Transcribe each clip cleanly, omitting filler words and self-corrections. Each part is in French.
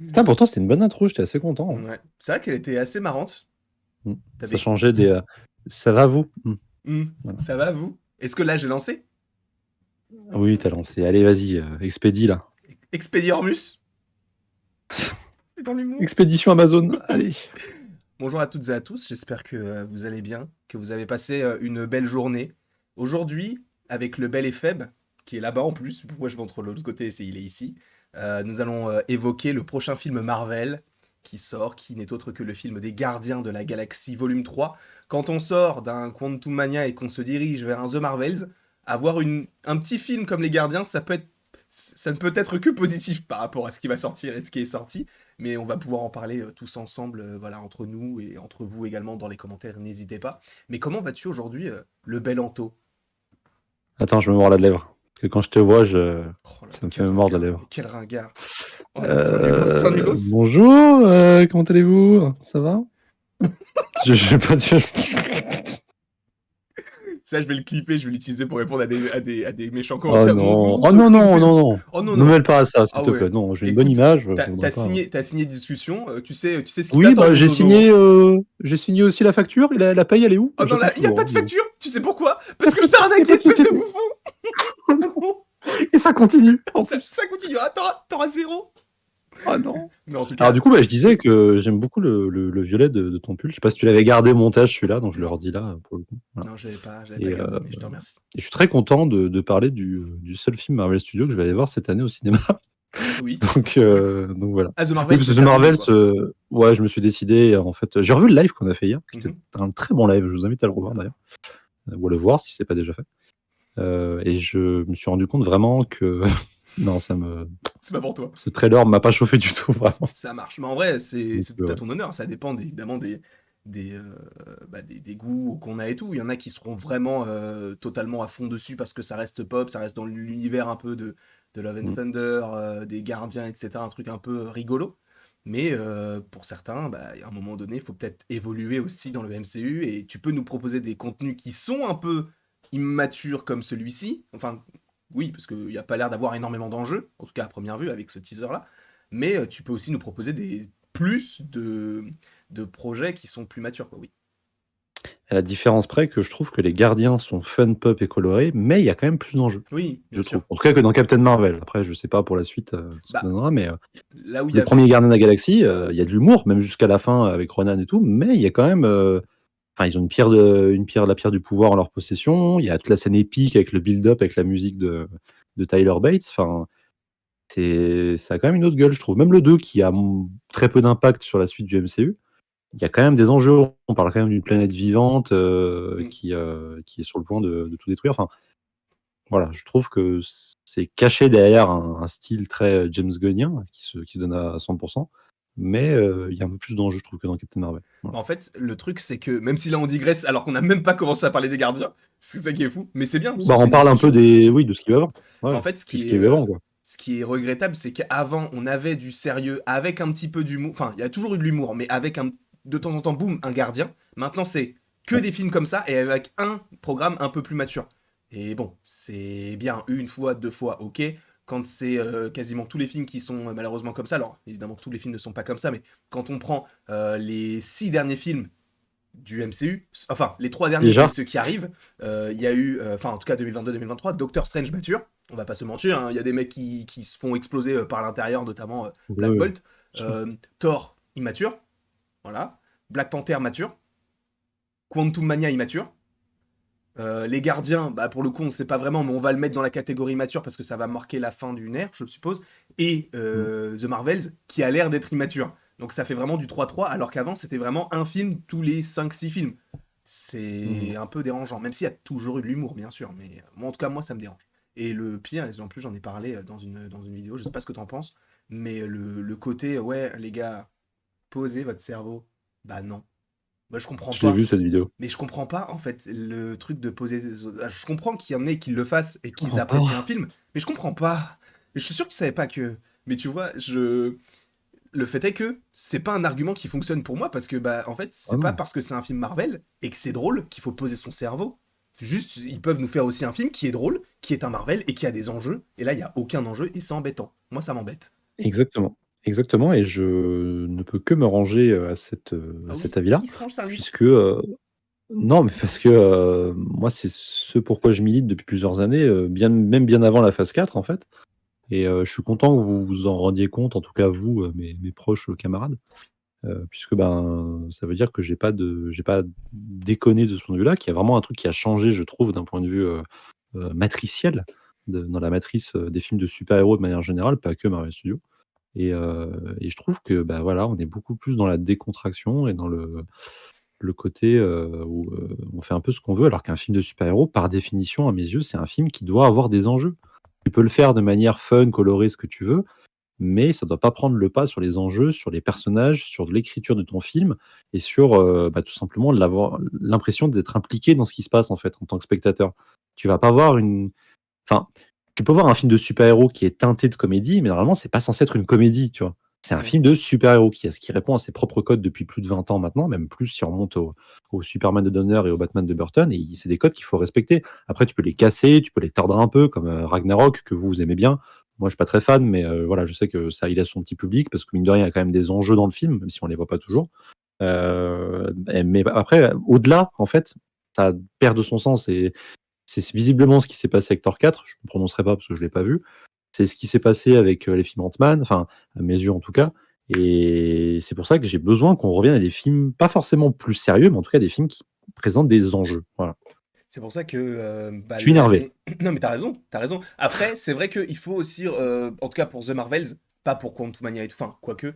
Putain, pourtant, c'était une bonne intro, j'étais assez content, hein. Ouais. C'est vrai qu'elle était assez marrante. Ça T'avais... changeait des. Ça va, vous? Voilà. Ça va, vous? Est-ce que là, j'ai lancé? Oui, t'as lancé. Allez, vas-y, expédie là. Expédiormus? C'est dans l'humour. Expédition Amazon, allez. Bonjour à toutes et à tous, j'espère que vous allez bien, que vous avez passé une belle journée. Aujourd'hui, avec le bel Epheb, qui est là-bas en plus, pourquoi je montre de l'autre côté, il est ici, nous allons évoquer le prochain film Marvel qui sort, qui n'est autre que le film des Gardiens de la Galaxie volume 3. Quand on sort d'un Quantum Mania et qu'on se dirige vers un The Marvels, avoir un petit film comme Les Gardiens, ça ne peut être que positif par rapport à ce qui va sortir et ce qui est sorti. Mais on va pouvoir en parler tous ensemble, voilà, entre nous et entre vous également dans les commentaires, n'hésitez pas. Mais comment vas-tu aujourd'hui, le bel Anto? Attends, je me mords la lèvre. Parce que quand je te vois, Oh là, ça me fait quel me mordre la ringard, lèvre. mais quel ringard. Oh là, c'est un nulos, c'est un nulos. Bonjour, comment allez-vous? Ça va? Je vais pas dire. Ça, je vais le clipper, je vais l'utiliser pour répondre à des méchants Oh commentaires. non, Bonjour, oh non, comment non, non, allez-vous? non. Oh non, Ne non. mêle pas à ça, s'il Ah te ouais. plaît. Non, j'ai une bonne Écoute, image, je voudrais pas. t'as signé discussion, tu sais ce qui Oui, t'attend, bah mon zozo. j'ai signé aussi la facture et la paye, elle est où? Oh non, J'attends là, y a toujours, pas hein. de facture. Tu sais pourquoi? Parce que je t'ai Y a arnaqué, pas de espèce de société. bouffon. Et ça continue, en plus. Ça continuera, t'auras zéro. Oh non. Mais en tout Alors cas, du coup, je disais que j'aime beaucoup le violet de ton pull. Je sais pas si tu l'avais gardé au montage celui-là, donc je le non. redis là pour le coup. Voilà. Non, j'avais pas Et, gardé, mais je te remercie. je suis très content de parler du seul film Marvel Studios que je vais aller voir cette année au cinéma. Oui. Du coup, Donc voilà. The Oui, Marvel, parce que c'est The terminé, Marvels, quoi. ouais, je me suis décidé. En fait, j'ai revu le live qu'on a fait hier, qui était Mhm. un très bon live. Je vous invite à le revoir d'ailleurs, ou à le voir si c'est pas déjà fait. Et je me suis rendu compte vraiment que non, C'est pas pour toi. ce trailer m'a pas chauffé du tout, vraiment. Ça marche. Mais en vrai, Donc, c'est tout à ton honneur. Ça dépend évidemment des, euh, des goûts qu'on a et tout. Il y en a qui seront vraiment totalement à fond dessus parce que ça reste pop, ça reste dans l'univers un peu de Love and mm. Thunder, des Gardiens, etc. Un truc un peu rigolo. Mais pour certains, à un moment donné, il faut peut-être évoluer aussi dans le MCU et tu peux nous proposer des contenus qui sont un peu immatures comme celui-ci. Enfin, oui, parce qu'il n'y a pas l'air d'avoir énormément d'enjeux, en tout cas à première vue avec ce teaser-là. Mais tu peux aussi nous proposer de projets qui sont plus matures, quoi, oui. À la différence près que je trouve que les gardiens sont fun, pop et colorés, mais il y a quand même plus d'enjeux, Oui, je bien trouve. sûr. En tout cas que dans Captain Marvel. Après, je sais pas pour la suite ce que ça Bah, donnera, mais là où il y le avait... premier Gardien de la Galaxie, il y a de l'humour, même jusqu'à la fin avec Ronan et tout, mais il y a quand même. Enfin, ils ont la pierre du pouvoir en leur possession. Il y a toute la scène épique avec le build-up, avec la musique de Tyler Bates. Enfin, ça a quand même une autre gueule, je trouve. Même le 2, qui a très peu d'impact sur la suite du MCU, il y a quand même des enjeux. On parle quand même d'une planète vivante Mm. qui est sur le point de tout détruire. Enfin, voilà, je trouve que c'est caché derrière un style très James Gunnien qui se donne à 100%. Mais il y a un peu plus d'enjeux, je trouve, que dans Captain Marvel. Voilà. En fait, le truc, c'est que même si là on digresse, alors qu'on n'a même pas commencé à parler des gardiens, c'est ça qui est fou, mais c'est bien, parce que Bah, c'est on une parle un peu discussion, bien sûr. oui, de ce qu'il y avait avant. En Ouais, fait, puis ce qu'il y avait avant, quoi. ce qui est regrettable, c'est qu'avant, on avait du sérieux avec un petit peu d'humour. Enfin, il y a toujours eu de l'humour, mais avec de temps en temps, boum, un gardien. Maintenant, c'est que Ouais. des films comme ça et avec un programme un peu plus mature. Et bon, c'est bien une fois, deux fois, ok. Quand c'est quasiment tous les films qui sont malheureusement comme ça, alors évidemment tous les films ne sont pas comme ça, mais quand on prend les 6 derniers films du MCU, enfin les 3 derniers et Déjà, ceux qui arrivent, il y a eu, enfin en tout cas 2022-2023, Doctor Strange mature, on va pas se mentir, hein, il y a des mecs qui se font exploser par l'intérieur, notamment Black ouais, Bolt, Thor immature, voilà, Black Panther mature, Quantum Mania immature, les Gardiens, pour le coup on sait pas vraiment, mais on va le mettre dans la catégorie mature parce que ça va marquer la fin d'une ère, je suppose, et mm, The Marvels qui a l'air d'être immature. Donc ça fait vraiment du 3-3, alors qu'avant c'était vraiment un film tous les 5-6 films. C'est mm. un peu dérangeant, même s'il y a toujours eu de l'humour, bien sûr, mais moi, en tout cas, moi, ça me dérange. Et le pire, et en plus, j'en ai parlé dans une vidéo, je sais pas ce que t'en penses, mais le côté, ouais, les gars, posez votre cerveau. Bah non. Moi, je comprends Je l'ai vu pas. cette vidéo. Mais je comprends pas, en fait, le truc de poser. Je comprends qu'il y en ait qui le fassent et Je qu'ils comprends apprécient un pas. film, mais je comprends pas. Je suis sûr que tu savais pas que. Mais tu vois, le fait est que c'est pas un argument qui fonctionne pour moi parce que en fait Ah c'est pas non. parce que c'est un film Marvel et que c'est drôle qu'il faut poser son cerveau. Juste ils peuvent nous faire aussi un film qui est drôle, qui est un Marvel et qui a des enjeux et là il y a aucun enjeu et c'est embêtant. Moi ça m'embête. Exactement. Exactement, et je ne peux que me ranger, à Ah cet oui, avis-là, il se range, c'est un loup. puisque, non, mais parce que, moi, c'est ce pourquoi je milite depuis plusieurs années, bien avant la phase 4, en fait, et je suis content que vous vous en rendiez compte, en tout cas vous, mes proches, camarades, puisque, ben, ça veut dire que j'ai pas déconné de ce point de vue-là, qu'il y a vraiment un truc qui a changé, je trouve, d'un point de vue, matriciel, dans la matrice, des films de super-héros de manière générale, pas que Marvel Studios. Et je trouve que, bah, voilà, on est beaucoup plus dans la décontraction et dans le côté, où, on fait un peu ce qu'on veut, alors qu'un film de super-héros, par définition, à mes yeux, c'est un film qui doit avoir des enjeux. Tu peux le faire de manière fun, colorée, ce que tu veux, mais ça doit pas prendre le pas sur les enjeux, sur les personnages, sur l'écriture de ton film et sur, bah, tout simplement l'impression d'être impliqué dans ce qui se passe, en fait, en tant que spectateur. Tu vas pas voir une Enfin, tu peux voir un film de super-héros qui est teinté de comédie, mais normalement, c'est pas censé être une comédie, tu vois? C'est un Mm. film de super-héros qui répond à ses propres codes depuis plus de 20 ans maintenant, même plus si on remonte au Superman de Donner et au Batman de Burton, et c'est des codes qu'il faut respecter. Après, tu peux les casser, tu peux les tordre un peu, comme Ragnarok, que vous aimez bien. Moi, je suis pas très fan, mais voilà, je sais que ça, il a son petit public, parce que mine de rien, il y a quand même des enjeux dans le film, même si on les voit pas toujours. Mais après, au-delà, en fait, ça perd de son sens, et c'est visiblement ce qui s'est passé avec Thor 4, je ne prononcerai pas parce que je ne l'ai pas vu. C'est ce qui s'est passé avec les films Ant-Man, enfin, à mes yeux en tout cas. Et c'est pour ça que j'ai besoin qu'on revienne à des films, pas forcément plus sérieux, mais en tout cas des films qui présentent des enjeux. Voilà. C'est pour ça que bah, Je suis énervé. l'année. Non, mais t'as raison, t'as raison. Après, c'est vrai qu'il faut aussi, en tout cas pour The Marvels, pas pour Quantumania et tout, enfin, quoique,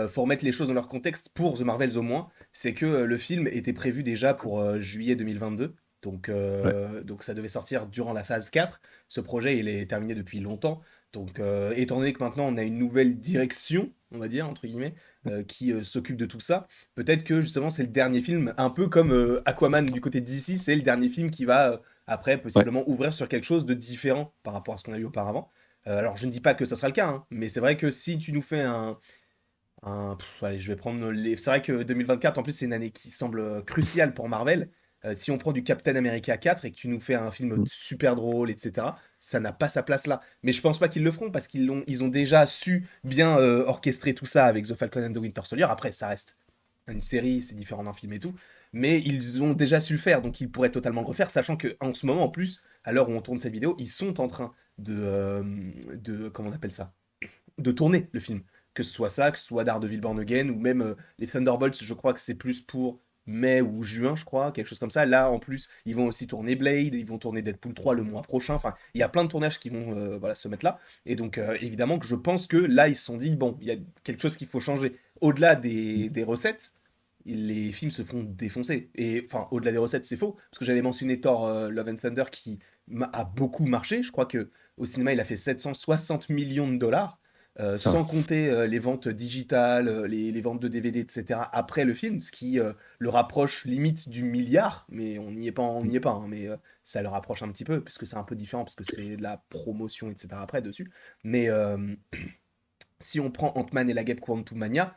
faut remettre les choses dans leur contexte pour The Marvels au moins. C'est que le film était prévu déjà pour juillet 2022. Ouais. Donc ça devait sortir durant la phase 4. Ce projet, il est terminé depuis longtemps. Donc, étant donné que maintenant on a une nouvelle direction, on va dire, entre guillemets, qui s'occupe de tout ça, peut-être que justement c'est le dernier film, un peu comme Aquaman du côté de DC, c'est le dernier film qui va après Ouais. possiblement ouvrir sur quelque chose de différent par rapport à ce qu'on a eu auparavant. Alors je ne dis pas que ça sera le cas, hein, mais c'est vrai que si tu nous fais allez, je vais prendre les... C'est vrai que 2024 en plus c'est une année qui semble cruciale pour Marvel. Si on prend du Captain America 4 et que tu nous fais un film Mm. super drôle, etc., ça n'a pas sa place là. Mais je pense pas qu'ils le feront parce ils ont déjà su bien orchestrer tout ça avec The Falcon and the Winter Soldier. Après, ça reste une série, c'est différent d'un film et tout. Mais ils ont déjà su le faire, donc ils pourraient totalement le refaire, sachant qu'en ce moment, en plus, à l'heure où on tourne cette vidéo, ils sont en train comment on appelle ça, de tourner le film. Que ce soit ça, que ce soit Daredevil Born Again, ou même les Thunderbolts, je crois que c'est plus pour mai ou juin, je crois, quelque chose comme ça. Là, en plus, ils vont aussi tourner Blade, ils vont tourner Deadpool 3 le mois prochain. Enfin, il y a plein de tournages qui vont voilà, se mettre là. Et donc, évidemment, que je pense que là, ils se sont dit, bon, il y a quelque chose qu'il faut changer. Au-delà des recettes, les films se font défoncer. Et enfin, au-delà des recettes, c'est faux. Parce que j'avais mentionné Thor Love and Thunder qui a beaucoup marché. Je crois que au cinéma, il a fait 760 millions de dollars. Putain. Sans compter les ventes digitales, les ventes de DVD, etc. après le film, ce qui le rapproche limite du milliard, mais on n'y est pas, on n'y est pas, hein, mais ça le rapproche un petit peu, parce que c'est un peu différent, parce que c'est de la promotion, etc. après dessus. Mais si on prend Ant-Man et la guêpe Quantumania,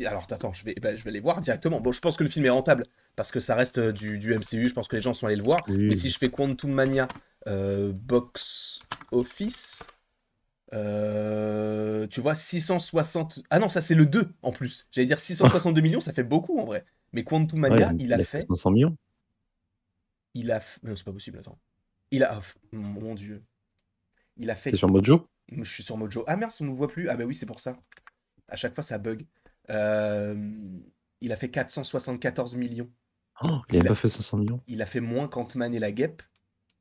alors attends, je vais les voir directement. Bon, je pense que le film est rentable parce que ça reste du MCU. Je pense que les gens sont allés le voir. Mais Oui. si je fais Quantumania box office, tu vois 660. Ah non, ça c'est le 2 en plus. J'allais dire 662 millions, ça fait beaucoup en vrai. Mais Ouais, Quantumania, il a fait 500 millions. non, c'est pas possible. Attends. Il a, mon Dieu, il a C'est fait. sur Mojo? Je suis sur Mojo. Ah merde, on ne me voit plus. Ah bah oui, c'est pour ça. À chaque fois, ça bug. Euh, il a fait 474 millions. Oh, il a Il même a, pas fait 500 millions. il a fait moins qu'Ant-Man et la Guêpe.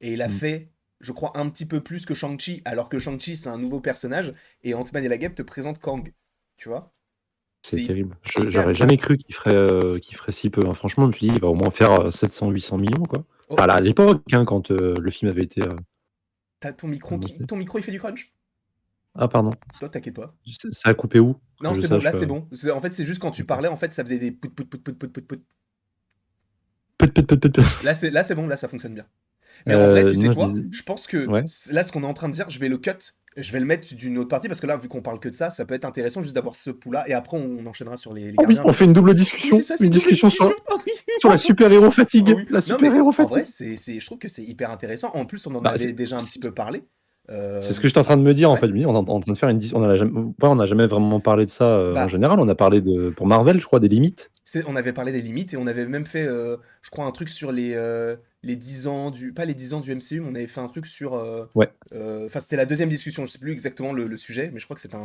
Et il a Mm. fait, je crois, un petit peu plus que Shang-Chi. Alors que Shang-Chi, c'est un nouveau personnage. Et Ant-Man et la Guêpe te présentent Kang. Tu vois? C'est terrible. C'est hyper J'aurais bizarre. jamais cru qu'il ferait si peu, hein. Franchement, je me suis dit, il va au moins faire 700-800 millions, quoi. Oh, Enfin, là, à l'époque, hein, quand le film avait été t'as annoncé. ton micro, il fait du crunch? Ah, pardon. Toi, t'inquiète pas. Ça a coupé où? Que Non, je c'est bon, sache. là, c'est bon. En fait, c'est juste quand tu Ok. parlais, en fait, ça faisait des pout pout pout pout pout pout pout. Peut. Là, c'est bon, là, ça fonctionne bien. Mais en vrai, tu sais Non, je quoi? disais. Je pense que Ouais. là, ce qu'on est en train de dire, je vais le cut. Je vais le mettre d'une autre partie parce que là, vu qu'on parle que de ça, ça peut être intéressant juste d'avoir ce pouls-là. Et après, on enchaînera sur les Oh oui, gardiens. on Mais fait une double oui, c'est discussion. ça, c'est Une une double discussion discussion. Oh oui, sur la super-héros oh fatigue. oui. La Non, mais super-héros en vrai, fatigue. je trouve que c'est hyper intéressant. En plus, on en Bah, avait déjà un petit peu parlé. C'est ce Euh, que j'étais en train de me dire, en ouais. fait. Je me dis, on est en train de faire une on n'a jamais vraiment parlé de ça en Bah, général. On a parlé pour Marvel, je crois, des limites. on avait parlé des limites et on avait même fait, je crois, un truc sur les 10 ans du. Pas les 10 ans du MCU, mais on avait fait un truc sur. Ouais. Enfin, c'était la deuxième discussion, je sais plus exactement le sujet, mais je crois que c'était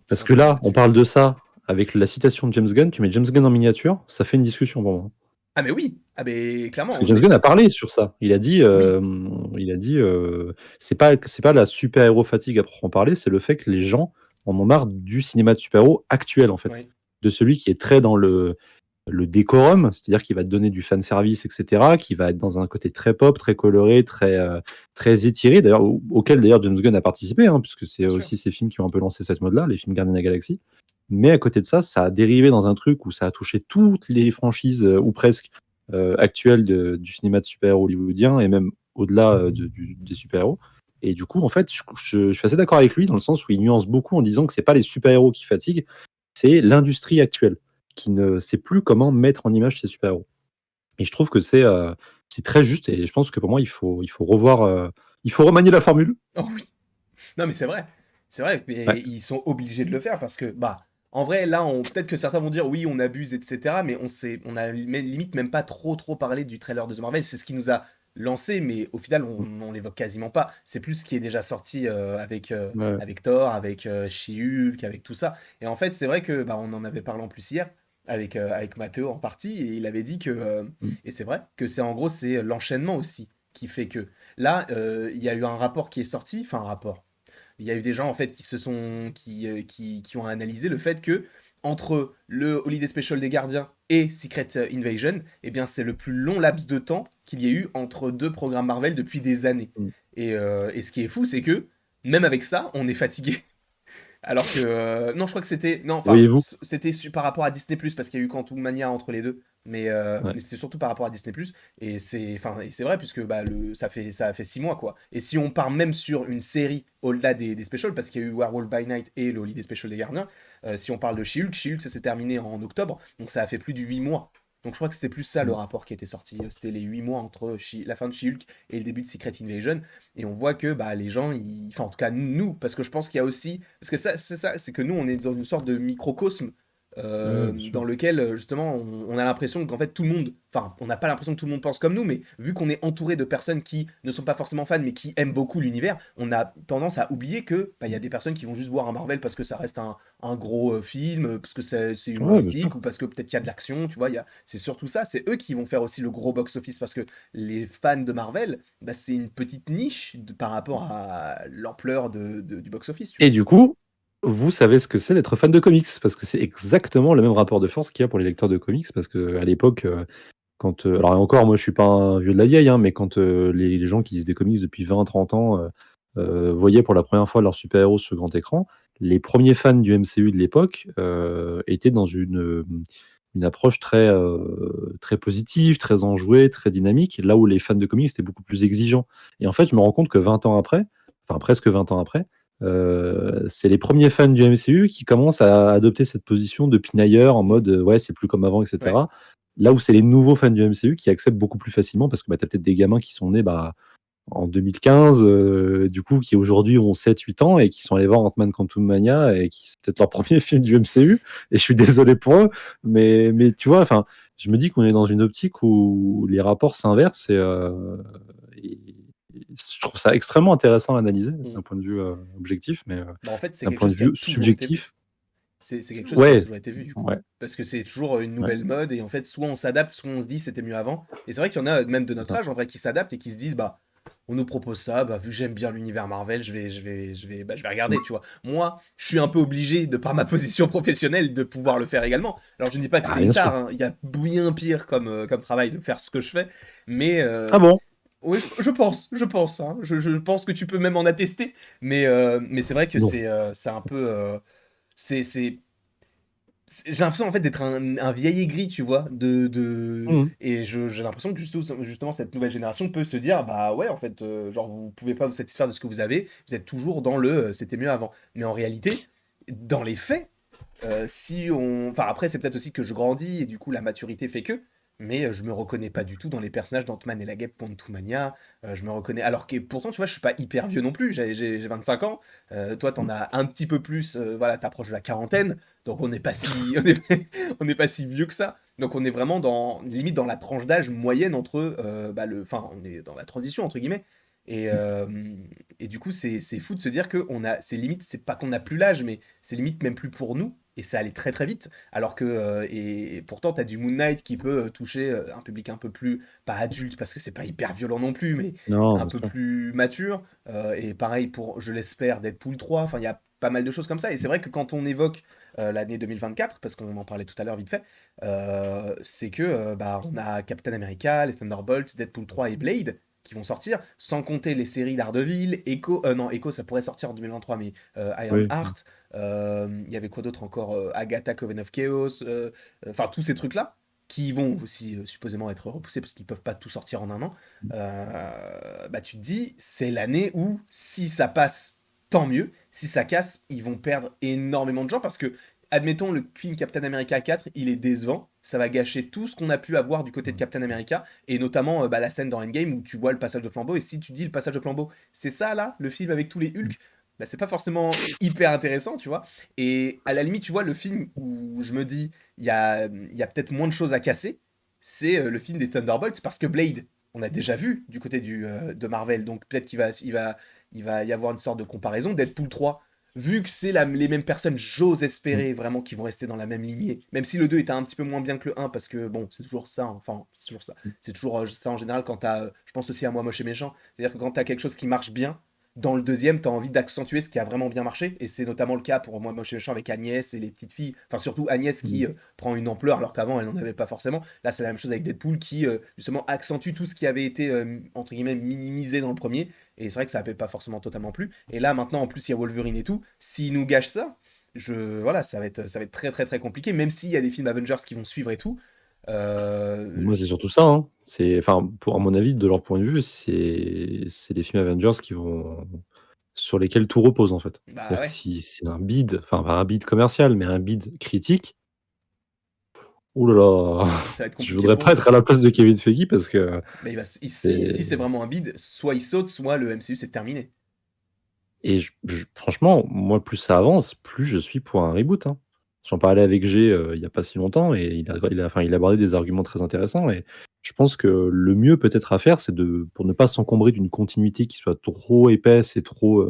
Parce un que truc là, on là-dessus. parle de ça avec la citation de James Gunn. Tu mets James Gunn en miniature, ça fait une discussion pour moi. Ah, mais oui! Ah, mais Parce clairement, que James Gunn a parlé sur ça. oui, Il a dit, c'est pas la super-héros fatigue à proprement parler, c'est le fait que les gens en ont marre du cinéma de super-héros actuel, en fait. oui, De celui qui est très dans le décorum, c'est-à-dire qu'il va te donner du fan service, etc., qui va être dans un côté très pop, très coloré, très étiré, d'ailleurs, auquel d'ailleurs James Gunn a participé, hein, puisque c'est bien sûr. aussi ces films qui ont un peu lancé cette mode-là, les films Gardiens de la Galaxie. Mais à côté de ça, ça a dérivé dans un truc où ça a touché toutes les franchises, ou presque, actuelles du cinéma de super-héros hollywoodien, et même au-delà des super-héros. Et du coup, en fait, je suis assez d'accord avec lui, dans le sens où il nuance beaucoup en disant que c'est pas les super-héros qui fatiguent, c'est l'industrie actuelle qui ne sait plus comment mettre en image ses super-héros. Et je trouve que c'est très juste, et je pense que pour moi, il faut revoir, il faut remanier la formule. Oh oui! Non, mais c'est vrai. C'est vrai, Ouais. mais ils sont obligés de le faire parce que, bah, en vrai, là, peut-être que certains vont dire oui, on abuse, etc. Mais on a limite même pas trop parlé du trailer de The Marvel. C'est ce qui nous a lancé, mais au final, on l'évoque quasiment pas. C'est plus ce qui est déjà sorti Ouais. avec Thor, avec She-Hulk, avec tout ça. Et en fait, c'est vrai que, bah, on en avait parlé en plus hier avec Matteo en partie, et il avait dit que, Mm. et c'est vrai, que c'est en gros, c'est l'enchaînement aussi qui fait que. Là, il y a eu un rapport qui est sorti, enfin un rapport, il y a eu des gens en fait qui ont analysé le fait que entre le Holiday Special des Gardiens et Secret Invasion, eh bien c'est le plus long laps de temps qu'il y ait eu entre deux programmes Marvel depuis des années. Mm. Et ce qui est fou, c'est que même avec ça, on est fatigué. Alors que non, je crois que c'était non, enfin Voyez-vous? c'était par rapport à Disney Plus parce qu'il y a eu Quantum Mania entre les deux, Ouais. mais c'était surtout par rapport à Disney Plus et c'est vrai puisque bah ça a fait 6 mois quoi. Et si on part même sur une série au-delà des specials parce qu'il y a eu Werewolf by Night et le Holiday Special des Gardiens, si on parle de She-Hulk, ça s'est terminé en octobre, donc ça a fait plus de 8 mois. Donc je crois que c'était plus ça le Mm. rapport qui était sorti, c'était les 8 mois entre la fin de She-Hulk et le début de Secret Invasion. Et on voit que bah, les gens, enfin en tout cas nous, parce que je pense qu'il y a aussi, parce que ça, c'est que nous on est dans une sorte de microcosme Ouais, bien sûr. dans lequel justement on a l'impression qu'en fait tout le monde, enfin on n'a pas l'impression que tout le monde pense comme nous, mais vu qu'on est entouré de personnes qui ne sont pas forcément fans mais qui aiment beaucoup l'univers, on a tendance à oublier que bah, il y a des personnes qui vont juste voir un Marvel parce que ça reste un gros film, parce que c'est Ouais, bien humoristique sûr. ou parce que peut-être qu'il y a de l'action, tu vois, c'est surtout ça, c'est eux qui vont faire aussi le gros box-office parce que les fans de Marvel, bah, c'est une petite niche par rapport à l'ampleur du box-office, tu Et vois. du coup, vous savez ce que c'est d'être fan de comics, parce que c'est exactement le même rapport de force qu'il y a pour les lecteurs de comics, parce que à l'époque, quand, alors encore, moi je suis pas un vieux de la vieille, hein, mais quand les gens qui lisent des comics depuis 20-30 ans voyaient pour la première fois leur super-héros sur grand écran, les premiers fans du MCU de l'époque étaient dans une approche très positive, très enjouée, très dynamique, là où les fans de comics étaient beaucoup plus exigeants. Et en fait, je me rends compte que 20 ans après, enfin presque 20 ans après, c'est les premiers fans du MCU qui commencent à adopter cette position de pinailleur en mode ouais, c'est plus comme avant, Ouais. etc. Là où c'est les nouveaux fans du MCU qui acceptent beaucoup plus facilement parce que bah, tu as peut-être des gamins qui sont nés en 2015, du coup, qui aujourd'hui ont 7-8 ans et qui sont allés voir Ant-Man Quantum Mania et qui c'est peut-être leur premier film du MCU. Et je suis désolé pour eux, mais tu vois, enfin, je me dis qu'on est dans une optique où les rapports s'inversent et je trouve ça extrêmement intéressant à analyser Mm. d'un point de vue objectif, mais Bah, en fait, c'est d'un quelque point de chose qui a vue toujours été vu. subjectif, C'est quelque chose qui a ouais, toujours été vu, du coup. ouais, Parce que c'est toujours une ouais, nouvelle mode, et en fait, soit on s'adapte, soit on se dit c'était mieux avant. Et c'est vrai qu'il y en a, même de c'est notre ça. âge, en vrai, qui s'adaptent et qui se disent, bah, on nous propose ça, bah, vu que j'aime bien l'univers Marvel, je vais regarder, tu vois. Moi, je suis un peu obligé, de par ma position professionnelle, de pouvoir le faire également. Alors, je ne dis pas que Ah, c'est une bien tare, sûr. hein. Il y a bien pire comme travail de faire ce que je fais, mais Ah bon? oui, je pense, hein. Je pense que tu peux même en attester, mais c'est vrai que Non. c'est un peu, c'est j'ai l'impression en fait d'être un vieil aigri, tu vois, Mhm. et j'ai l'impression que justement cette nouvelle génération peut se dire bah ouais en fait genre vous pouvez pas vous satisfaire de ce que vous avez, vous êtes toujours dans le c'était mieux avant. Mais en réalité, dans les faits, si on enfin après c'est peut-être aussi que je grandis et du coup la maturité fait que, mais je me reconnais pas du tout dans les personnages d'Ant-Man et la Guêpe Quantumania. Je me reconnais. Alors que pourtant, tu vois, je suis pas hyper vieux non plus, j'ai 25 ans. Toi, t'en as un petit peu plus, voilà, t'approches de la quarantaine, donc on n'est pas si, on n'est pas si vieux que ça. Donc on est vraiment dans, limite dans la tranche d'âge moyenne entre, enfin, on est dans la transition entre guillemets. Et, euh, et du coup, c'est fou de se dire que c'est limite, c'est pas qu'on n'a plus l'âge, mais c'est limite même plus pour nous. Et ça allait très très vite. Alors que, et pourtant, tu as du Moon Knight qui peut toucher un public un peu plus, pas adulte, parce que c'est pas hyper violent non plus, mais Non, un bien peu sûr. plus mature. Et pareil pour, je l'espère, Deadpool 3. Enfin, il y a pas mal de choses comme ça. Et c'est vrai que quand on évoque l'année 2024, parce qu'on en parlait tout à l'heure vite fait, c'est que bah, on a Captain America, les Thunderbolts, Deadpool 3 et Blade qui vont sortir, sans compter les séries Daredevil, Echo, non, Echo ça pourrait sortir en 2023, mais Iron Oui. Heart, il y avait quoi d'autre encore, Agatha Coven of Chaos, enfin tous ces trucs-là, qui vont aussi supposément être repoussés parce qu'ils peuvent pas tout sortir en un an, bah tu te dis, c'est l'année où si ça passe, tant mieux, si ça casse, ils vont perdre énormément de gens parce que admettons, le film Captain America 4, il est décevant. Ça va gâcher tout ce qu'on a pu avoir du côté de Captain America, et notamment bah, la scène dans Endgame où tu vois le passage de flambeau. Et si tu dis le passage de flambeau, c'est ça là, le film avec tous les Hulk, bah, c'est pas forcément hyper intéressant, tu vois. Et à la limite, tu vois, le film où je me dis, il y a peut-être moins de choses à casser, c'est le film des Thunderbolts, parce que Blade, on a déjà vu du côté de Marvel, donc peut-être qu'il va y avoir une sorte de comparaison. Deadpool 3, vu que c'est les mêmes personnes, j'ose espérer vraiment qu'ils vont rester dans la même lignée. Même si le 2 était un petit peu moins bien que le 1, parce que bon, c'est toujours ça, hein. Enfin, c'est toujours ça. C'est toujours ça en général quand t'as. Je pense aussi à Moi Moche et Méchant. C'est-à-dire que quand t'as quelque chose qui marche bien, dans le deuxième, t'as envie d'accentuer ce qui a vraiment bien marché. Et c'est notamment le cas pour Moi Moche et Méchant avec Agnès et les petites filles. Enfin, surtout Agnès qui prend une ampleur alors qu'avant elle n'en avait pas forcément. Là, c'est la même chose avec Deadpool qui justement accentue tout ce qui avait été entre guillemets minimisé dans le premier. Et c'est vrai que ça n'avait pas forcément totalement plu. Et là, maintenant, en plus, il y a Wolverine et tout. S'ils nous gâchent ça, voilà, ça va être très très très compliqué. Même s'il y a des films Avengers qui vont suivre et tout. Moi, c'est surtout ça, hein. Enfin, à mon avis, de leur point de vue, c'est les films Avengers sur lesquels tout repose, en fait. Bah C'est-à-dire que ouais, si c'est un bid, enfin, pas un bid commercial, mais un bid critique, oh là là, ça va être je compliqué voudrais pour pas eux. être à la place de Kevin Feige parce que Mais si c'est c'est. vraiment un bid, soit il saute, soit le MCU c'est terminé. Et franchement, moi, plus ça avance, plus je suis pour un reboot, hein. J'en parlais avec G il y a pas si longtemps et il a abordé des arguments très intéressants. Et je pense que le mieux peut-être à faire, pour ne pas s'encombrer d'une continuité qui soit trop épaisse et trop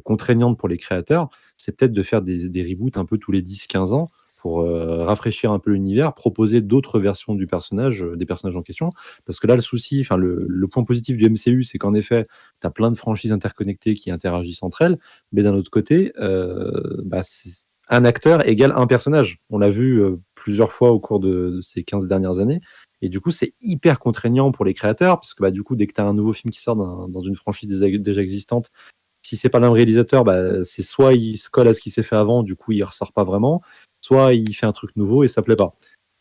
contraignante pour les créateurs, c'est peut-être de faire des reboots un peu tous les 10-15 ans pour rafraîchir un peu l'univers, proposer d'autres versions des personnages en question. Parce que là, le souci, enfin, le point positif du MCU, c'est qu'en effet, tu as plein de franchises interconnectées qui interagissent entre elles, mais d'un autre côté, bah, un acteur égale un personnage. On l'a vu plusieurs fois au cours de ces 15 dernières années. Et du coup, c'est hyper contraignant pour les créateurs, parce que bah, du coup, dès que tu as un nouveau film qui sort dans une franchise déjà existante, si c'est pas le même réalisateur, bah, c'est soit il se colle à ce qui s'est fait avant, du coup il ressort pas vraiment, soit il fait un truc nouveau et ça plaît pas.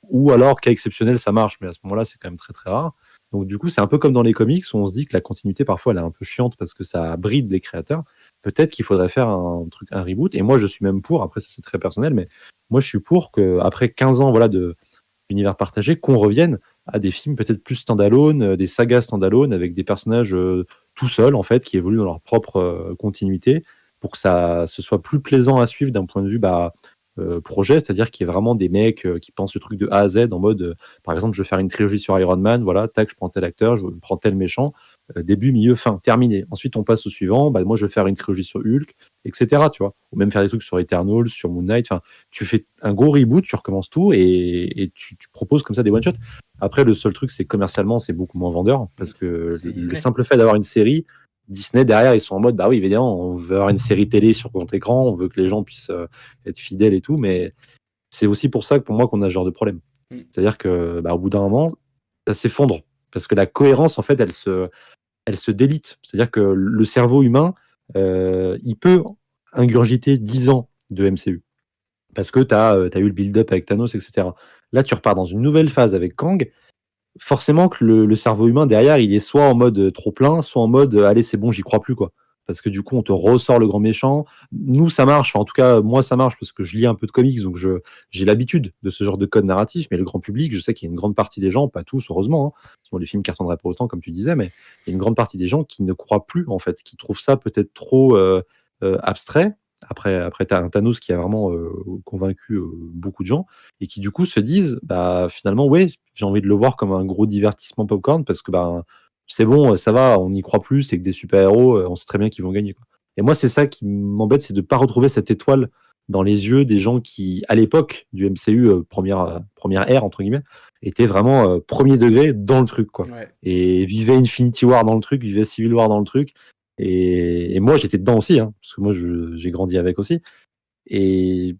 Ou alors, cas exceptionnel, ça marche, mais à ce moment-là, c'est quand même très très rare. Donc du coup, c'est un peu comme dans les comics où on se dit que la continuité parfois elle est un peu chiante parce que ça bride les créateurs. Peut-être qu'il faudrait faire un reboot. Et moi, je suis même pour. Après, ça c'est très personnel, mais moi, je suis pour que après 15 ans, voilà, de d'univers partagé, qu'on revienne à des films peut-être plus standalone, des sagas standalone avec des personnages tout seuls en fait qui évoluent dans leur propre continuité pour que ça ce soit plus plaisant à suivre d'un point de vue projet, c'est-à-dire qu'il y ait vraiment des mecs qui pensent le truc de A à Z en mode, par exemple, je veux faire une trilogie sur Iron Man, voilà, tac, je prends tel acteur, je prends tel méchant, début, milieu, fin, terminé. Ensuite, on passe au suivant, bah, moi, je veux faire une trilogie sur Hulk, etc., tu vois. Ou même faire des trucs sur Eternals, sur Moon Knight, enfin, tu fais un gros reboot, tu recommences tout et tu proposes comme ça des one-shots. Après, le seul truc, c'est que commercialement, c'est beaucoup moins vendeur parce que C'est le Disney. simple fait d'avoir une série, Disney derrière, ils sont en mode, bah oui, évidemment, on veut avoir une série télé sur grand écran, on veut que les gens puissent être fidèles et tout, mais c'est aussi pour ça que pour moi qu'on a ce genre de problème. Mm. C'est-à-dire que bah, au bout d'un moment, ça s'effondre parce que la cohérence en fait, elle se délite. C'est-à-dire que le cerveau humain, il peut ingurgiter 10 ans de MCU parce que tu as eu le build-up avec Thanos, etc. Là, tu repars dans une nouvelle phase avec Kang. Forcément que le cerveau humain derrière, il est soit en mode trop plein, soit en mode allez, c'est bon, j'y crois plus quoi. parce que du coup, on te ressort le grand méchant. Nous, ça marche. Enfin, en tout cas, moi, ça marche parce que je lis un peu de comics, donc j'ai l'habitude de ce genre de code narratif. Mais le grand public, je sais qu'il y a une grande partie des gens, pas tous, heureusement, hein, sinon les films cartonneraient pas autant, comme tu disais, mais il y a une grande partie des gens qui ne croient plus, en fait, qui trouvent ça peut-être trop abstrait. Après tu as un Thanos qui a vraiment convaincu beaucoup de gens et qui, du coup, se disent, bah, finalement, ouais, j'ai envie de le voir comme un gros divertissement popcorn parce que, bah, c'est bon, ça va, on n'y croit plus, c'est que des super-héros, on sait très bien qu'ils vont gagner, quoi. Et moi, c'est ça qui m'embête, c'est de ne pas retrouver cette étoile dans les yeux des gens qui, à l'époque du MCU, première ère, entre guillemets, étaient vraiment premier degré dans le truc, quoi. Ouais. Et vivaient Infinity War dans le truc, vivaient Civil War dans le truc. Et moi, j'étais dedans aussi, hein, parce que moi, j'ai grandi avec aussi. Et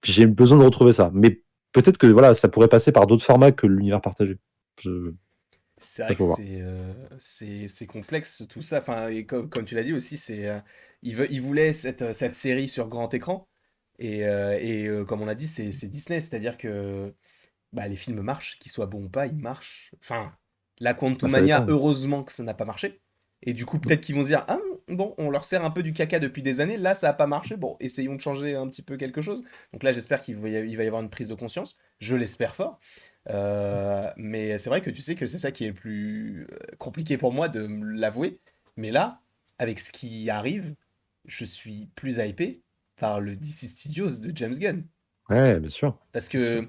j'ai besoin de retrouver ça. Mais peut-être que voilà, ça pourrait passer par d'autres formats que l'univers partagé. C'est Ça, vrai que faut voir. c'est complexe tout ça. Enfin, et comme tu l'as dit aussi, il voulait cette série sur grand écran. Comme on l'a dit, c'est Disney. C'est-à-dire que bah, les films marchent, qu'ils soient bons ou pas, ils marchent. Enfin, la Ah, ça Quantumania, dépend. heureusement que ça n'a pas marché. Et du coup, peut-être qu'ils vont se dire, ah bon, on leur sert un peu du caca depuis des années, là ça n'a pas marché, bon, essayons de changer un petit peu quelque chose. Donc là, j'espère il va y avoir une prise de conscience, je l'espère fort. Mais c'est vrai que tu sais que c'est ça qui est le plus compliqué pour moi de me l'avouer. Mais là, avec ce qui arrive, je suis plus hypé par le DC Studios de James Gunn. Ouais, bien sûr. Parce Bien sûr. que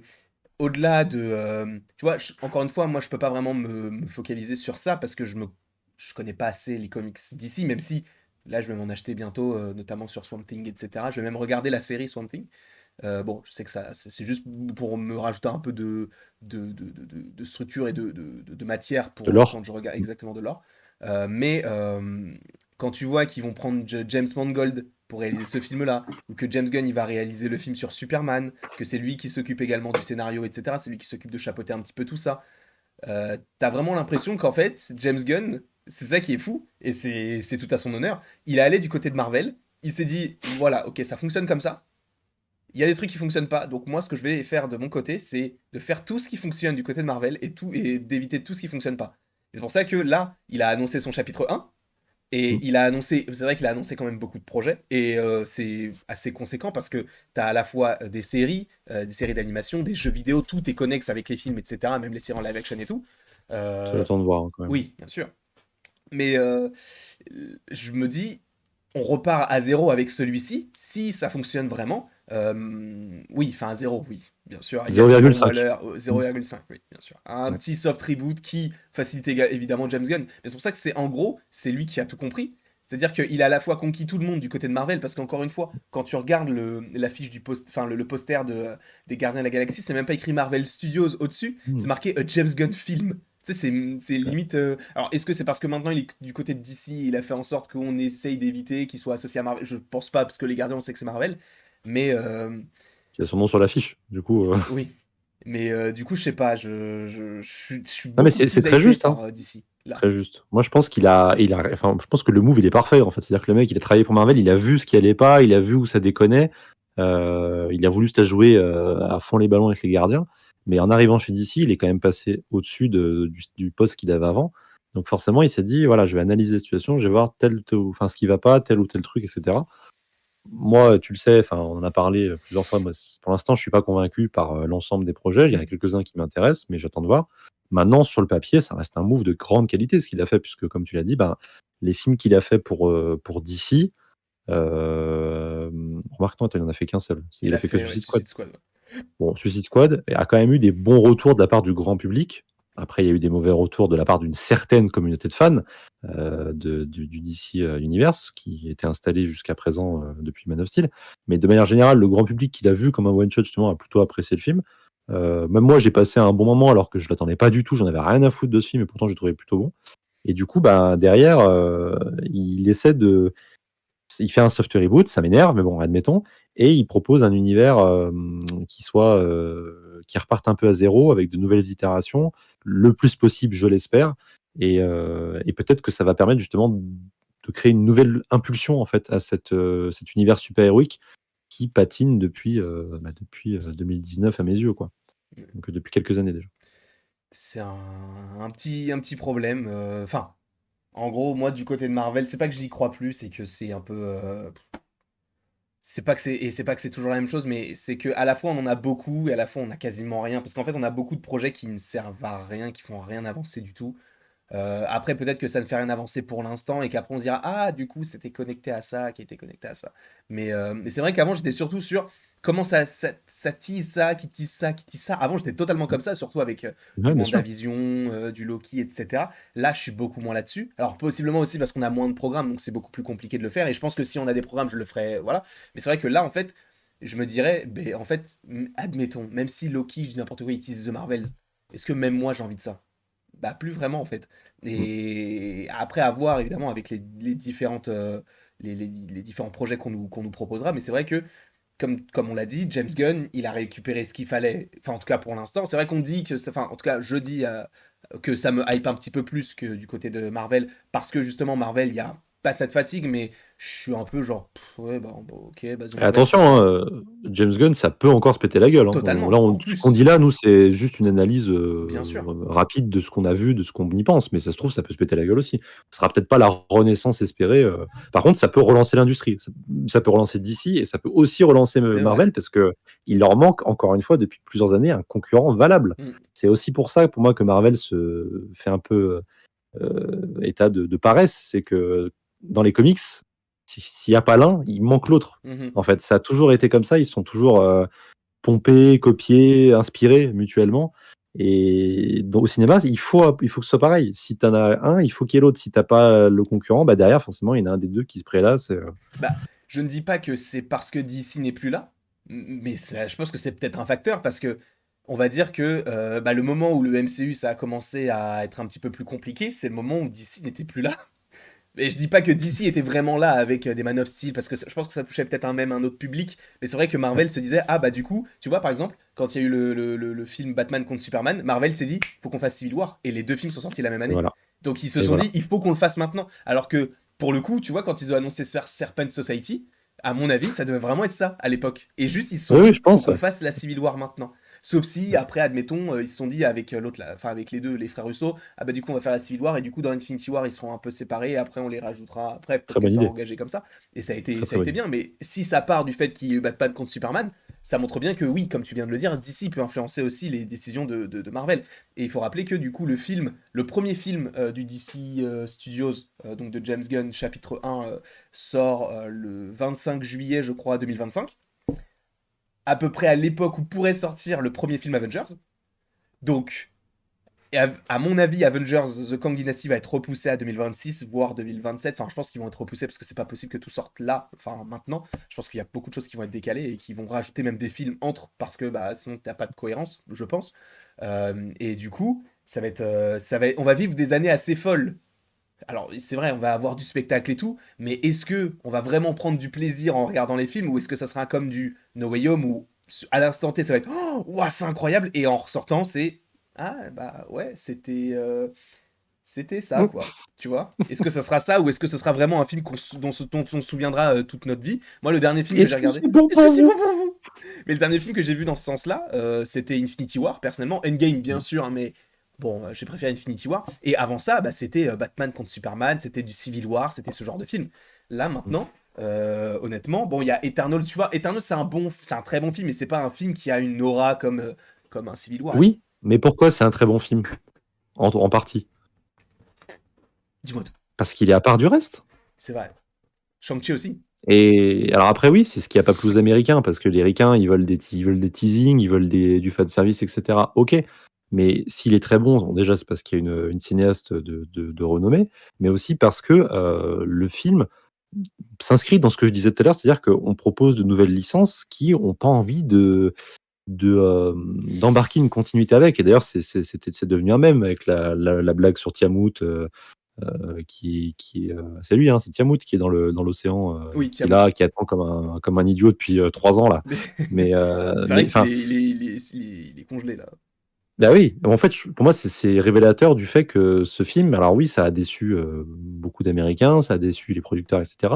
au-delà de, tu vois, encore une fois, moi je peux pas vraiment me focaliser sur ça parce que je connais pas assez les comics d'ici, même si là je vais m'en acheter bientôt, notamment sur Swamp Thing, etc. Je vais même regarder la série Swamp Thing. Bon, je sais que ça, c'est juste pour me rajouter un peu de structure et de matière De pour l'or. quand je regarde exactement de l'or. Mais quand tu vois qu'ils vont prendre James Mangold pour réaliser ce film-là, ou que James Gunn il va réaliser le film sur Superman, que c'est lui qui s'occupe également du scénario, etc. C'est lui qui s'occupe de chapeauter un petit peu tout ça. T'as vraiment l'impression qu'en fait, James Gunn, c'est ça qui est fou, et c'est tout à son honneur. Il est allé du côté de Marvel, il s'est dit, voilà, ok, ça fonctionne comme ça, il y a des trucs qui fonctionnent pas. Donc moi, ce que je vais faire de mon côté, c'est de faire tout ce qui fonctionne du côté de Marvel et d'éviter tout ce qui fonctionne pas. Et c'est pour ça que là, il a annoncé son chapitre 1 Mm. et il a annoncé, c'est vrai qu'il a annoncé quand même beaucoup de projets et c'est assez conséquent parce que tu as à la fois des séries d'animation, des jeux vidéo, tout est connexe avec les films, etc. Même les séries en live action et tout. C'est Euh, le temps de voir, hein, quand même. oui, bien sûr. Mais je me dis, on repart à zéro avec celui-ci, si ça fonctionne vraiment. Oui, enfin à zéro, oui, bien sûr. Il y a Zéro toujours virgule cinq. Waller, Mm. 0,5, oui, bien sûr. Un Ouais. petit soft reboot qui facilite évidemment James Gunn. Mais c'est pour ça que c'est en gros, c'est lui qui a tout compris. C'est-à-dire qu'il a à la fois conquis tout le monde du côté de Marvel, parce qu'encore une fois, quand tu regardes l'affiche du enfin le poster des Gardiens de la Galaxie, c'est même pas écrit Marvel Studios au-dessus, c'est Mm. marqué A James Gunn Film. Tu sais, c'est Ouais. limite. Alors, est-ce que c'est parce que maintenant il est du côté de DC, il a fait en sorte qu'on essaye d'éviter qu'il soit associé à Marvel? Je pense pas, parce que les Gardiens, on sait que c'est Marvel. Mais Il y a son nom sur l'affiche. Du coup. oui. Mais du coup, je sais pas, je suis Non, mais beaucoup c'est plus très hypé juste, hein. par DC, là. Très juste. Moi, je pense enfin, je pense que le move, il est parfait, en fait. C'est-à-dire que le mec, il a travaillé pour Marvel, il a vu ce qui allait pas, il a vu où ça déconnait. Il a voulu se la jouer à fond les ballons avec les gardiens. Mais en arrivant chez DC, il est quand même passé au-dessus du poste qu'il avait avant. Donc forcément, il s'est dit, voilà, je vais analyser la situation, je vais voir enfin, ce qui va pas, tel ou tel truc, etc. Moi, tu le sais, enfin, on en a parlé plusieurs fois. Moi, pour l'instant, je suis pas convaincu par l'ensemble des projets. Il y en a Mm. quelques-uns qui m'intéressent, mais j'attends de voir. Maintenant, sur le papier, ça reste un move de grande qualité ce qu'il a fait, puisque comme tu l'as dit, ben, les films qu'il a fait pour DC, remarque, non, il en a fait qu'un seul. Il Il a a fait que fait ouais, Suicide Squad. Suicide Squad. Ouais. Bon, Suicide Squad a quand même eu des bons retours de la part du grand public. Après, il y a eu des mauvais retours de la part d'une certaine communauté de fans du DC Universe qui était installée jusqu'à présent depuis Man of Steel. Mais de manière générale, le grand public qui l'a vu comme un one-shot, justement, a plutôt apprécié le film. Même moi, j'ai passé un bon moment alors que je l'attendais pas du tout. J'en avais rien à foutre de ce film, et pourtant, j'ai trouvé plutôt bon. Et du coup, bah, derrière, il essaie de il fait un soft reboot, ça m'énerve, mais bon, admettons. Et il propose un univers qui reparte un peu à zéro avec de nouvelles itérations, le plus possible, je l'espère. Et peut-être que ça va permettre justement de créer une nouvelle impulsion en fait à cet univers super-héroïque qui patine depuis 2019 à mes yeux, quoi. Donc depuis quelques années déjà. C'est un petit problème. Enfin, En gros, moi, du côté de Marvel, c'est pas que j'y crois plus, c'est que c'est un peu. C'est pas que c'est pas que c'est toujours la même chose, mais c'est que à la fois on en a beaucoup et à la fois on a quasiment rien. Parce qu'en fait, on a beaucoup de projets qui ne servent à rien, qui font rien avancer du tout. Après, peut-être que ça ne fait rien avancer pour l'instant et qu'après on se dira ah du coup c'était connecté à ça, qui était connecté à ça. Mais c'est vrai qu'avant j'étais surtout sur comment ça tease ça, qui tease ça, qui tease ça. Avant j'étais totalement comme ça, surtout avec Ouais, du bien sûr. WandaVision, du Loki, etc. Là je suis beaucoup moins là-dessus. Alors possiblement aussi parce qu'on a moins de programmes, donc c'est beaucoup plus compliqué de le faire. Et je pense que si on a des programmes, je le ferai, voilà. Mais c'est vrai que là en fait, je me dirais, ben, en fait, admettons, même si Loki, je dis n'importe quoi, il tease The Marvels, est-ce que même moi j'ai envie de ça? Bah plus vraiment en fait. Mm. Et après à voir évidemment avec les différentes, les différents projets qu'on nous proposera, mais c'est vrai que comme on l'a dit, James Gunn, il a récupéré ce qu'il fallait, enfin en tout cas pour l'instant. C'est vrai qu'on dit que, enfin en tout cas je dis que ça me hype un petit peu plus que du côté de Marvel, parce que justement Marvel, il y a pas cette fatigue, mais je suis un peu genre, ouais bah, bon, ok, bah The Et Marvel attention, c'est ça. hein, James Gunn, ça peut encore se péter la gueule, hein. Totalement, en Ce qu'on plus, dit là, nous, c'est juste une analyse bien sûr. rapide de ce qu'on a vu, de ce qu'on y pense. Mais ça se trouve, ça peut se péter la gueule aussi. Ce sera peut-être pas la renaissance espérée. Par contre, ça peut relancer l'industrie. Ça peut relancer DC et ça peut aussi relancer C'est vrai. Marvel parce que il leur manque, encore une fois, depuis plusieurs années, un concurrent valable. Mm. C'est aussi pour ça, pour moi, que Marvel se fait un peu état de paresse. C'est que dans les comics, s'il n'y a pas l'un, il manque l'autre. Mhm. En fait, ça a toujours été comme ça. Ils sont toujours pompés, copiés, inspirés mutuellement. Et au cinéma, il faut que ce soit pareil. Si tu en as un, il faut qu'il y ait l'autre. Si t'as pas le concurrent, bah derrière, forcément, il y en a un des deux qui se prélasse. Bah, je ne dis pas que c'est parce que DC n'est plus là, mais je pense que c'est peut-être un facteur parce que on va dire que bah, le moment où le MCU ça a commencé à être un petit peu plus compliqué, c'est le moment où DC n'était plus là. Et je dis pas que DC était vraiment là avec des Man of Steel parce que je pense que ça touchait peut-être même un autre public, mais c'est vrai que Ouais. Marvel se disait ah bah du coup, tu vois par exemple, quand il y a eu le film Batman contre Superman, Marvel s'est dit faut qu'on fasse Civil War et les deux films sont sortis la même Et année. voilà. Donc ils se Et sont voilà. dit il faut qu'on le fasse maintenant. Alors que pour le coup, tu vois, quand ils ont annoncé Serpent Society, à mon avis, ça devait vraiment être ça à l'époque. Et juste ils se sont Oui, oui, je dit faut pense. qu'on Ouais. fasse la Civil War maintenant. Sauf si après, admettons, ils se sont dit avec l'autre, enfin avec les deux, les frères Russo, ah bah du coup on va faire la Civil War et du coup dans Infinity War ils seront un peu séparés et après on les rajoutera après, peut-être Très que bonne ça a idée. engagé comme ça. Et Très, ça très a bonne été idée. bien, mais si ça part du fait qu'il y ait eu Batman contre Superman, ça montre bien que oui, comme tu viens de le dire, DC peut influencer aussi les décisions de Marvel. Et il faut rappeler que du coup le premier film du DC Studios, donc de James Gunn, chapitre 1, sort le 25 juillet je crois 2025, à peu près à l'époque où pourrait sortir le premier film Avengers. Donc, à mon avis, Avengers The Kang Dynasty va être repoussé à 2026, voire 2027. Enfin, je pense qu'ils vont être repoussés parce que c'est pas possible que tout sorte là, enfin maintenant. Je pense qu'il y a beaucoup de choses qui vont être décalées et qui vont rajouter même des films entre parce que bah, sinon t'as pas de cohérence, je pense. Et du coup, on va vivre des années assez folles. Alors, c'est vrai, on va avoir du spectacle et tout, mais est-ce que on va vraiment prendre du plaisir en regardant les films ou est-ce que ça sera comme du No Way Home où à l'instant T ça va être oh, ouah, c'est incroyable et en ressortant c'est ah bah ouais, c'était ça Mm. quoi. Tu vois? Est-ce que ça sera ça ou est-ce que ce sera vraiment un film dont on se souviendra toute notre vie? Moi, le dernier film que j'ai Est-ce que regardé, c'est bon est-ce que pour c'est bon vous? pour vous? Mais le dernier film que j'ai vu dans ce sens-là, c'était Infinity War, personnellement. Endgame, bien sûr, hein, mais bon, j'ai préféré Infinity War. Et avant ça, bah, c'était Batman contre Superman, c'était du Civil War, c'était ce genre de film. Là, maintenant, honnêtement, bon, il y a Eternal, tu vois, Eternal, c'est un très bon film, mais c'est pas un film qui a une aura comme un Civil War. Oui, mais pourquoi c'est un très bon film? En partie. Dis-moi tout. Parce qu'il est à part du reste. C'est vrai. Shang-Chi aussi. Et alors après, oui, c'est ce qui a pas plu aux Américains, parce que les Ricains, ils veulent des teasings, ils veulent du fan service, etc. Ok, mais s'il est très bon, déjà c'est parce qu'il y a une cinéaste de renommée, mais aussi parce que le film s'inscrit dans ce que je disais tout à l'heure, c'est-à-dire qu'on propose de nouvelles licences qui n'ont pas envie d'embarquer une continuité avec. Et d'ailleurs, c'est devenu un mème avec la blague sur Tiamat. C'est lui, hein, c'est Tiamat qui est dans l'océan, Oui, qui est là, Tiamat. qui attend comme un idiot depuis 3 ans là. Mais Mais, c'est mais vrai qu'il enfin, est congelé là. bah oui. En fait, pour moi, c'est révélateur du fait que ce film, alors oui, ça a déçu beaucoup d'Américains, ça a déçu les producteurs, etc.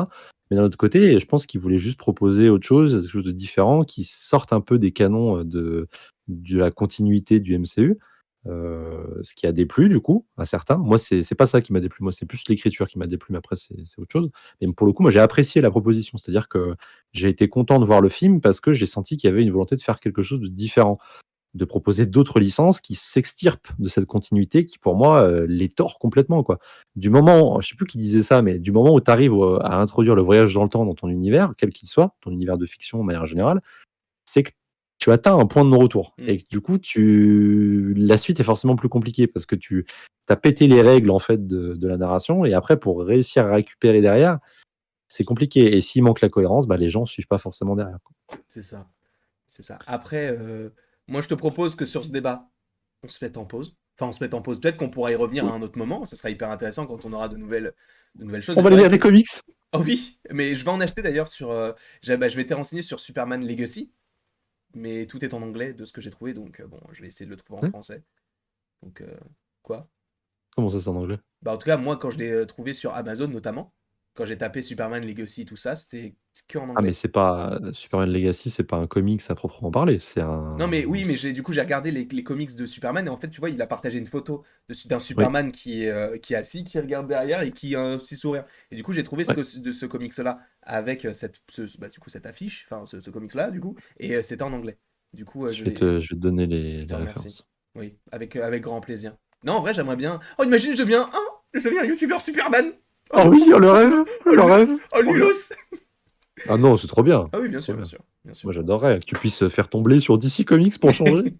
Mais d'un autre côté, je pense qu'ils voulaient juste proposer autre chose, quelque chose de différent, qui sorte un peu des canons de la continuité du MCU. Ce qui a déplu du coup à certains. Moi, c'est pas ça qui m'a déplu. Moi, c'est plus l'écriture qui m'a déplu, mais après, c'est autre chose. Mais pour le coup, moi, j'ai apprécié la proposition. C'est-à-dire que j'ai été content de voir le film parce que j'ai senti qu'il y avait une volonté de faire quelque chose de différent, de proposer d'autres licences qui s'extirpent de cette continuité qui, pour moi, les tord complètement, quoi. Du moment, je sais plus qui disait ça, mais du moment où tu arrives à introduire le voyage dans le temps dans ton univers, quel qu'il soit, ton univers de fiction de manière générale, c'est que tu atteins un point de non-retour. Mm. Et que du coup, la suite est forcément plus compliquée parce que tu as pété les règles en fait de la narration et après pour réussir à récupérer derrière, c'est compliqué. Et s'il manque la cohérence, bah, les gens suivent pas forcément derrière, quoi. C'est ça. C'est ça. Après, moi, je te propose que sur ce débat, on se mette en pause. Enfin, on se mette en pause. Peut-être qu'on pourra y revenir à un autre moment. Ça sera hyper intéressant quand on aura de nouvelles choses. On Mais va c'est aller vrai lire des que... comics. Oh oui, mais je vais en acheter d'ailleurs sur... je m'étais renseigné sur Superman Legacy, mais tout est en anglais de ce que j'ai trouvé. Donc, bon, je vais essayer de le trouver en Hein. français. Donc, quoi? Comment ça, c'est en anglais? Bah, en tout cas, moi, quand je l'ai trouvé sur Amazon notamment, quand j'ai tapé Superman Legacy, tout ça, c'était que en Ah, mais anglais. c'est pas Superman Legacy, c'est pas un comics à proprement parler. C'est Non, un. mais oui, mais du coup, j'ai regardé les comics de Superman et en fait, tu vois, il a partagé une photo d'un Oui, Superman qui est assis, qui regarde derrière et qui a un petit sourire. Et du coup, j'ai trouvé ouais. de ce comics-là avec du coup, cette affiche, enfin, ce comics-là, du coup, et c'était en anglais. Du coup, Je vais te donner je les te remercie. références. Oui, avec grand plaisir. Non, en vrai, j'aimerais bien. Oh, imagine, je deviens un youtubeur Superman! Oh Oh non! oui, oh, le rêve, Oh, le rêve, oh, trop bien. Lulos! Ah non, c'est trop bien. Ah oui, bien C'est trop sûr, bien bien. sûr, bien sûr. Moi, j'adorerais que tu puisses faire ton blé sur DC Comics pour changer.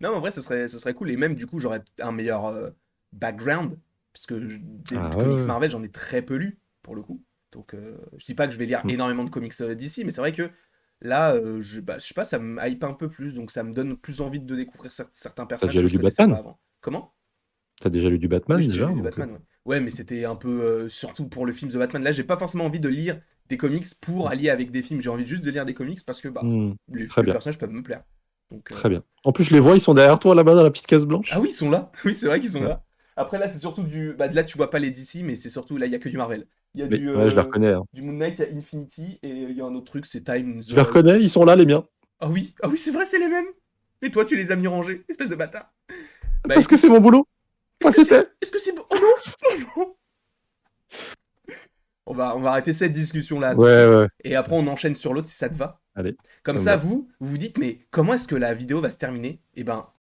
Non, en vrai, ce serait cool. Et même, du coup, j'aurais un meilleur background. Parce que des Ah ouais, comics ouais. Marvel, j'en ai très peu lu, pour le coup. Donc, je dis pas que je vais lire Mm. énormément de comics d'ici, mais c'est vrai que là, je sais pas, ça me hype un peu plus. Donc, ça me donne plus envie de découvrir certains T'as personnages déjà que lu je du connaissais pas Batman? avant. Comment? T'as déjà lu du Oui, Batman j'ai déjà déjà, lu du donc. Batman, ouais. Ouais, mais c'était un peu surtout pour le film The Batman. Là, j'ai pas forcément envie de lire des comics pour allier avec des films. J'ai envie juste de lire des comics parce que bah, Hmm. Très les bien, personnages peuvent me plaire. Donc, très bien. En plus, je les vois, ils sont derrière toi là-bas dans la petite case ah blanche. oui, ils sont là. Oui, c'est vrai qu'ils sont Ouais. là. Après, là, c'est surtout du. Bah, là, tu vois pas les DC, mais c'est surtout. Là, il y a que du Marvel. Il y a Mais ouais, je les reconnais, hein. du Moon Knight, il y a Infinity, et il y a un autre truc, c'est Time Je les The. reconnais, ils sont là, les miens. Ah oui, c'est vrai, c'est les mêmes. Et toi, tu les as mis rangés, espèce de bâtard. Bah Parce que écoute, c'est mon boulot. Moi, c'était. est-ce que c'est. Oh non! Oh non! On va arrêter cette discussion-là tout de Ouais, suite. ouais. Et après, on enchaîne sur l'autre si ça te va. Allez, Comme ça me ça, va. vous vous dites, mais comment est-ce que la vidéo va se terminer? Eh ben,